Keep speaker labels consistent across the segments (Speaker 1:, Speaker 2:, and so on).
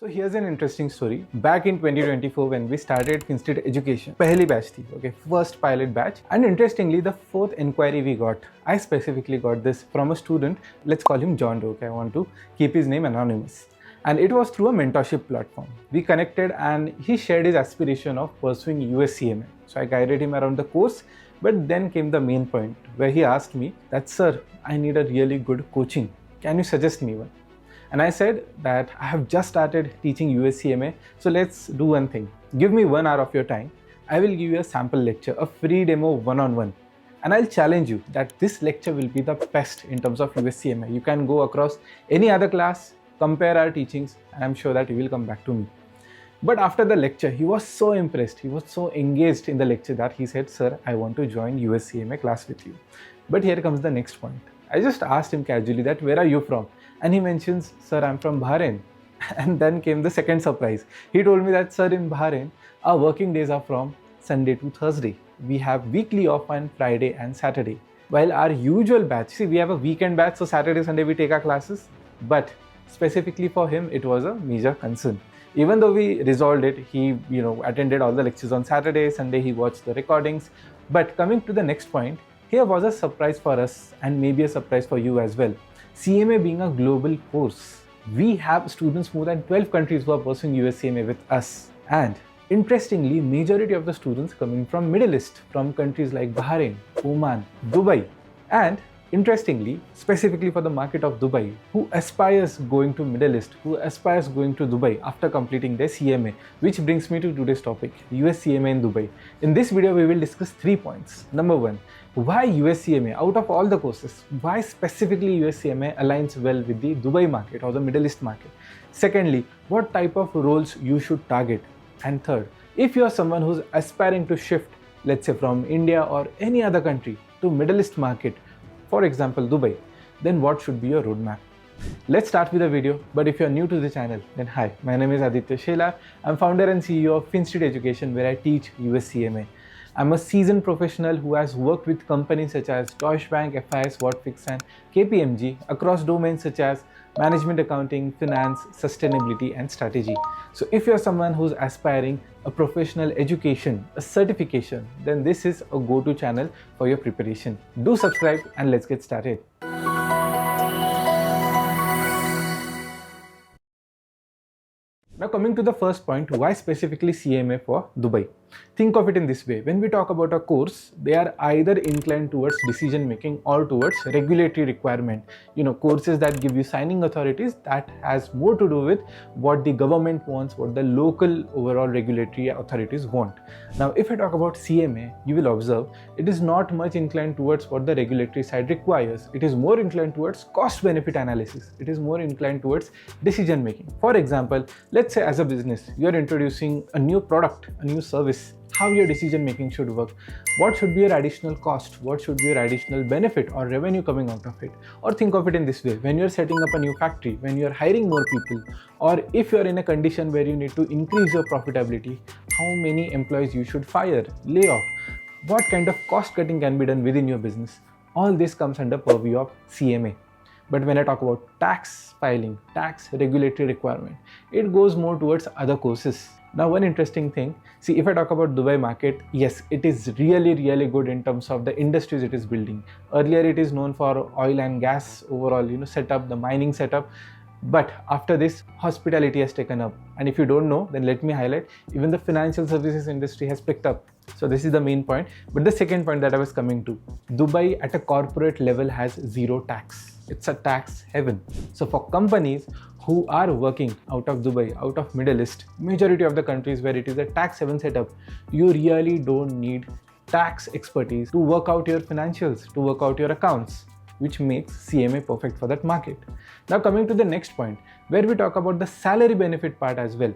Speaker 1: So here's an interesting story. Back in 2024 when we started FinStreet education, पहली batch थी, okay, first pilot batch. And interestingly, the fourth inquiry we got, I specifically got this from a student, let's call him John Doe, okay, I want to keep his name anonymous. And it was through a mentorship platform. We connected and he shared his aspiration of pursuing US CMA. So I guided him around the course, but then came the main point where he asked me that, sir, I need a really good coaching. Can you suggest me one? And I said that I have just started teaching US CMA, so let's do one thing. Give me 1 hour of your time. I will give you a sample lecture, a free demo one-on-one. And I'll challenge you that this lecture will be the best in terms of US CMA. You can go across any other class, compare our teachings, and I'm sure that you will come back to me. But after the lecture, he was so impressed, he was so engaged in the lecture that he said, sir, I want to join US CMA class with you. But here comes the next point. I just asked him casually that, where are you from? And he mentions, sir, I'm from Bahrain. And then came the second surprise. He told me that, sir, in Bahrain, our working days are from Sunday to Thursday. We have weekly off on Friday and Saturday. While our usual batch, see, we have a weekend batch, so Saturday, Sunday we take our classes. But specifically for him, it was a major concern. Even though we resolved it, he attended all the lectures on Saturday, Sunday he watched the recordings. But coming to the next point, here was a surprise for us and maybe a surprise for you as well. CMA being a global course, we have students more than 12 countries who are pursuing US CMA with us. And interestingly, majority of the students coming from Middle East, from countries like Bahrain, Oman, Dubai. And interestingly, specifically for the market of Dubai, who aspires going to Middle East, who aspires going to Dubai after completing their CMA, which brings me to today's topic, US CMA in Dubai. In this video, we will discuss 3 points. Number 1, why US CMA? Out of all the courses, why specifically US CMA aligns well with the Dubai market or the Middle East market? Secondly, what type of roles you should target? And third, if you are someone who's aspiring to shift, let's say from India or any other country to Middle East market, for example Dubai, then what should be your roadmap? Let's start with the video, but if you're new to the channel, then hi, my name is Aditya Shelar. I'm founder and CEO of FinStreet Education, where I teach US CMA. I'm a seasoned professional who has worked with companies such as Deutsche Bank, FIS, Wortfix and KPMG across domains such as management accounting, finance, sustainability and strategy. So if you're someone who's aspiring a professional education, a certification, then this is a go-to channel for your preparation. Do subscribe and let's get started. Now coming to the first point, why specifically CMA for Dubai? Think of it in this way. When we talk about a course, they are either inclined towards decision making or towards regulatory requirement. Courses that give you signing authorities, that has more to do with what the government wants, what the local overall regulatory authorities want. Now, if I talk about CMA, you will observe it is not much inclined towards what the regulatory side requires. It is more inclined towards cost benefit analysis. It is more inclined towards decision making. For example, let's say as a business, you are introducing a new product, a new service. How your decision making should work, what should be your additional cost, what should be your additional benefit or revenue coming out of it. Or think of it in this way, when you're setting up a new factory, when you're hiring more people, or if you're in a condition where you need to increase your profitability, how many employees you should fire, lay off, what kind of cost cutting can be done within your business. All this comes under purview of CMA. But when I talk about tax filing, tax regulatory requirement, it goes more towards other courses. Now, one interesting thing, see, if I talk about Dubai market, yes, it is really good in terms of the industries it is building. Earlier, it is known for oil and gas overall, setup, the mining setup. But after this, hospitality has taken up. And if you don't know, then let me highlight, even the financial services industry has picked up. So this is the main point. But the second point that I was coming to, Dubai at a corporate level has zero tax. It's a tax heaven. So for companies who are working out of Dubai, out of Middle East, majority of the countries where it is a tax haven setup, you really don't need tax expertise to work out your financials, to work out your accounts, which makes CMA perfect for that market. Now coming to the next point, where we talk about the salary benefit part as well.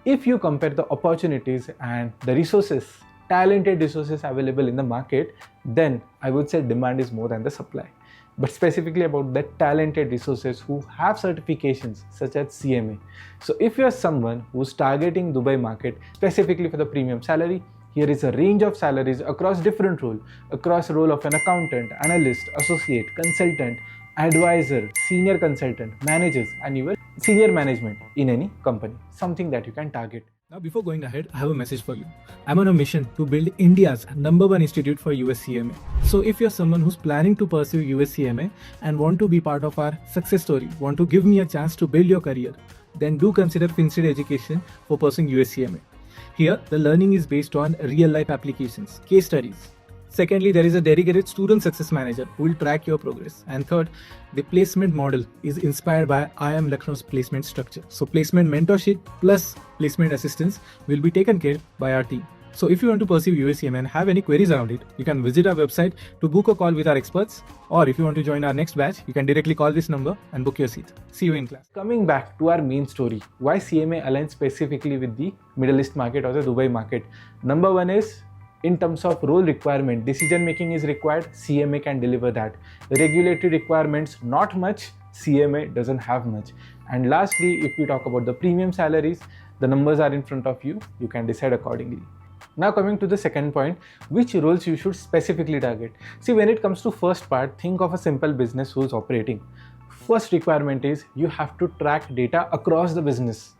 Speaker 1: If you compare the opportunities and the resources, talented resources available in the market, then I would say demand is more than the supply. But specifically about the talented resources who have certifications such as CMA. So if you are someone who's targeting Dubai market specifically for the premium salary, here is a range of salaries across different roles, across role of an accountant, analyst, associate, consultant, advisor, senior consultant, managers, and even senior management in any company. Something that you can target.
Speaker 2: Now, before going ahead, I have a message for you. I'm on a mission to build India's #1 institute for US CMA. So if you're someone who's planning to pursue US CMA and want to be part of our success story, want to give me a chance to build your career, then do consider FinStreet education for pursuing US CMA. Here, the learning is based on real-life applications, case studies. Secondly, there is a dedicated student success manager who will track your progress. And third, the placement model is inspired by IIM Lucknow's placement structure. So placement mentorship plus placement assistance will be taken care by our team. So if you want to pursue US CMA and have any queries around it, you can visit our website to book a call with our experts. Or if you want to join our next batch, you can directly call this number and book your seat. See you in class.
Speaker 1: Coming back to our main story, why CMA aligns specifically with the Middle East market or the Dubai market. Number one is, in terms of role requirement, decision making is required, CMA can deliver that. Regulatory requirements, not much, CMA doesn't have much. And lastly, if we talk about the premium salaries, the numbers are in front of you, you can decide accordingly. Now coming to the second point, which roles you should specifically target. See, when it comes to first part, think of a simple business who's operating. First requirement is you have to track data across the business.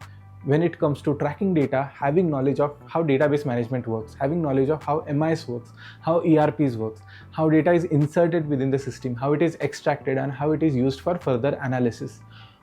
Speaker 1: When it comes to tracking data, having knowledge of how database management works, having knowledge of how MIS works, how ERPs works, how data is inserted within the system, how it is extracted and how it is used for further analysis.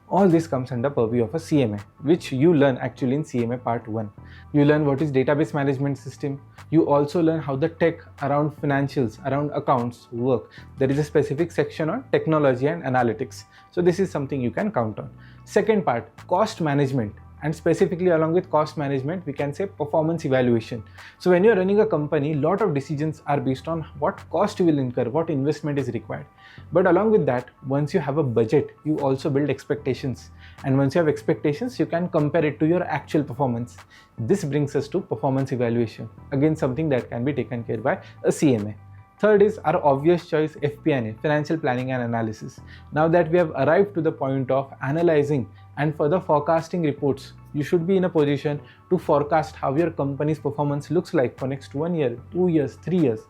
Speaker 1: All this comes under purview of a CMA, which you learn actually in CMA Part 1. You learn what is database management system. You also learn how the tech around financials, around accounts work. There is a specific section on technology and analytics. So this is something you can count on. Second part, cost management. And specifically along with cost management, we can say performance evaluation. So when you're running a company, lot of decisions are based on what cost you will incur, what investment is required. But along with that, once you have a budget, you also build expectations. And once you have expectations, you can compare it to your actual performance. This brings us to performance evaluation. Again, something that can be taken care by a CMA. Third is our obvious choice, FP&A, financial planning and analysis. Now that we have arrived to the point of analyzing and further forecasting reports, you should be in a position to forecast how your company's performance looks like for next 1 year, 2 years, 3 years.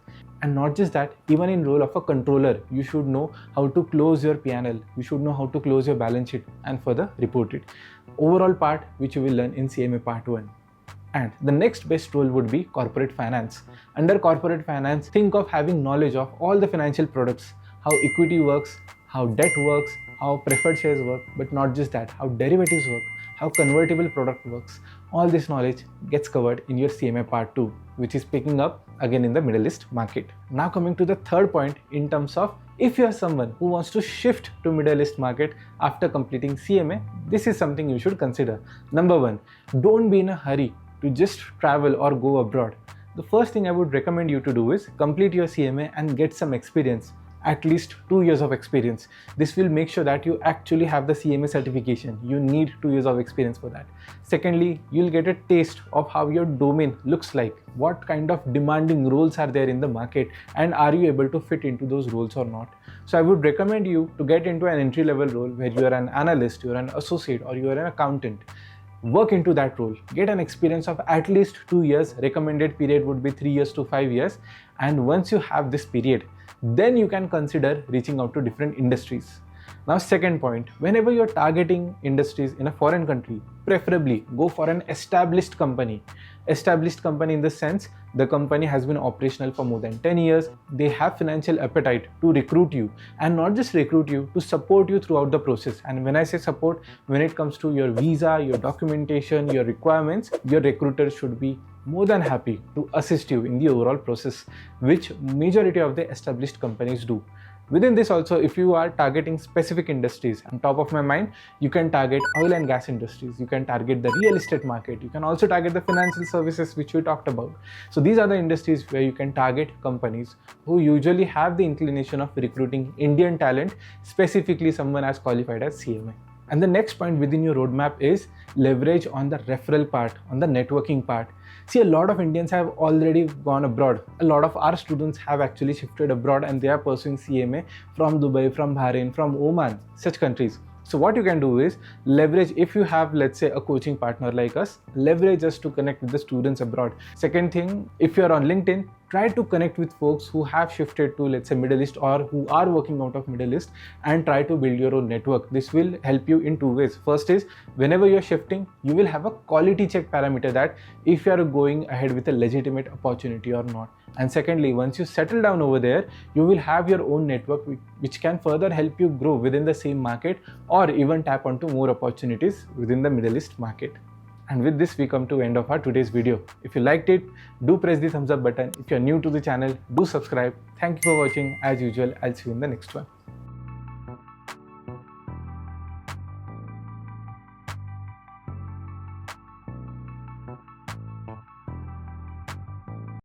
Speaker 1: And not just that, even in role of a controller, you should know how to close your P&L, you should know how to close your balance sheet and further report it. Overall part which you will learn in CMA Part 1. And the next best role would be corporate finance. Under corporate finance, think of having knowledge of all the financial products, how equity works, how debt works, how preferred shares work, but not just that, how derivatives work, how convertible product works. All this knowledge gets covered in your CMA Part 2, which is picking up again in the Middle East market. Now coming to the third point in terms of if you are someone who wants to shift to Middle East market after completing CMA, this is something you should consider. Number one, don't be in a hurry to just travel or go abroad. The first thing I would recommend you to do is complete your CMA and get some experience, at least 2 years of experience. This will make sure that you actually have the CMA certification. You need 2 years of experience for that. Secondly, you'll get a taste of how your domain looks like, what kind of demanding roles are there in the market, and are you able to fit into those roles or not. So I would recommend you to get into an entry-level role where you are an analyst, you are an associate, or you are an accountant. Work into that role, get an experience of at least 2 years, recommended period would be 3 years to 5 years, and once you have this period, then you can consider reaching out to different industries. Now second point, whenever you're targeting industries in a foreign country, preferably go for an established company. Established company in the sense, the company has been operational for more than 10 years, they have financial appetite to recruit you, and not just recruit you, to support you throughout the process. And when I say support, when it comes to your visa, your documentation, your requirements, your recruiter should be more than happy to assist you in the overall process, which majority of the established companies do. Within this also, if you are targeting specific industries, on top of my mind, you can target oil and gas industries, you can target the real estate market, you can also target the financial services which we talked about. So these are the industries where you can target companies who usually have the inclination of recruiting Indian talent, specifically someone as qualified as CMA. And the next point within your roadmap is leverage on the referral part, on the networking part. See, a lot of Indians have already gone abroad. A lot of our students have actually shifted abroad and they are pursuing CMA from Dubai, from Bahrain, from Oman, such countries. So what you can do is leverage, if you have, let's say, a coaching partner like us, leverage us to connect with the students abroad. Second thing, if you're on LinkedIn, try to connect with folks who have shifted to, let's say, Middle East or who are working out of Middle East, and try to build your own network. This will help you in two ways. First is, whenever you're shifting, you will have a quality check parameter that if you are going ahead with a legitimate opportunity or not. And secondly, once you settle down over there, you will have your own network which can further help you grow within the same market or even tap onto more opportunities within the Middle East market. And with this, we come to end of our today's video. If you liked it, do press the thumbs up button. If you're new to the channel, do subscribe. Thank you for watching. As usual, I'll see you in the next one.